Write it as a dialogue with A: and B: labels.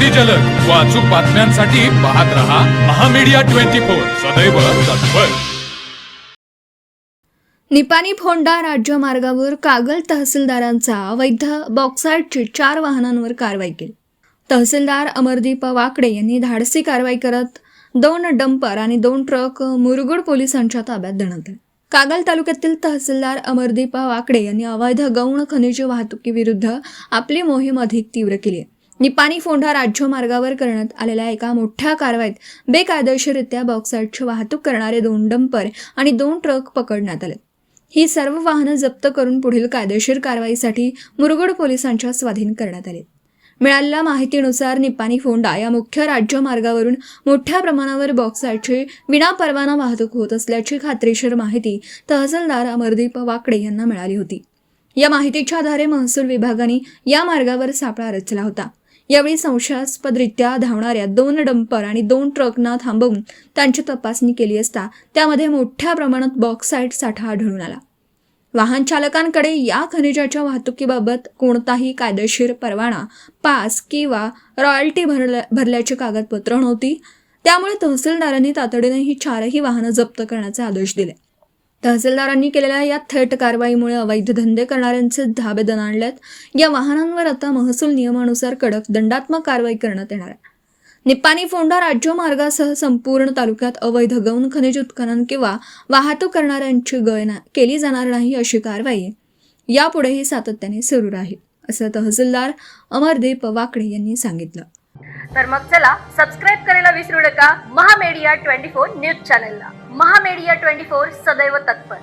A: अगदी जलद व अचूक बातम्यांसाठी पाहत रहा महामीडिया 24 सदैव तत्पर.
B: निपाणी फोंडा राज्य मार्गावर कागल तहसीलदारांचा अवैध बॉक्साईटची 4 वाहनांवर कारवाई केली. तहसीलदार अमरदीप वाकडे यांनी धाडसी कारवाई करत 2 डंपर आणि 2 ट्रक मुरगुड पोलिसांच्या ताब्यात देण्यात आले. कागल तालुक्यातील तहसीलदार अमरदीप वाकडे यांनी अवैध गौण खनिज वाहतुकीविरुद्ध आपली मोहीम अधिक तीव्र केली आहे. निपाणी फोंडा राज्य मार्गावर करण्यात आलेल्या एका मोठ्या कारवाईत बेकायदेशीररित्या बॉक्साईटची वाहतूक करणारे 2 डंपर आणि 2 ट्रक पकडण्यात आले. ही सर्व वाहनं जप्त करून पुढील कायदेशीर कारवाईसाठी मुरगुड पोलिसांच्या स्वाधीन करण्यात आली. मिळालेल्या माहितीनुसार निपाणी फोंडा या मुख्य राज्य मार्गावरून मोठ्या प्रमाणावर बॉक्साईटची विनापरवाना वाहतूक होत असल्याची खात्रीशीर माहिती तहसीलदार अमरदीप वाकडे यांना मिळाली होती. या माहितीच्या आधारे महसूल विभागाने या मार्गावर सापळा रचला होता. यावेळी संशयास्पदरित्या धावणाऱ्या 2 डंपर आणि 2 ट्रकना थांबवून त्यांची तपासणी केली असता त्यामध्ये मोठ्या प्रमाणात बॉक्साईट साठा आढळून आला. वाहन चालकांकडे या खनिजाच्या वाहतुकीबाबत कोणताही कायदेशीर परवाना, पास किंवा रॉयल्टी भरल्याची कागदपत्र नव्हती. त्यामुळे तहसीलदारांनी तातडीने ही 4ही वाहनं जप्त करण्याचे आदेश दिले. तहसीलदारांनी केलेल्या या थेट कारवाईमुळे अवैध धंदे करणाऱ्यांचे धाबे दणाणलेत. या वाहनांवर आता महसूल नियमानुसार कडक दंडात्मक कारवाई करण्यात येणार आहे. निपाणी फोंडा राज्य मार्गासह संपूर्ण तालुक्यात अवैध गौण खनिज उत्खनन किंवा वाहतूक करणाऱ्यांची गय केली जाणार नाही अशी कारवाई यापुढेही सातत्याने सुरू राहील, असं तहसीलदार अमरदीप वाकडे यांनी सांगितलं.
C: तर मग चला सबस्क्राईब करायला विसरू नका महामीडिया 24 न्यूज चॅनलला. महामीडिया 24 सदैव तत्पर.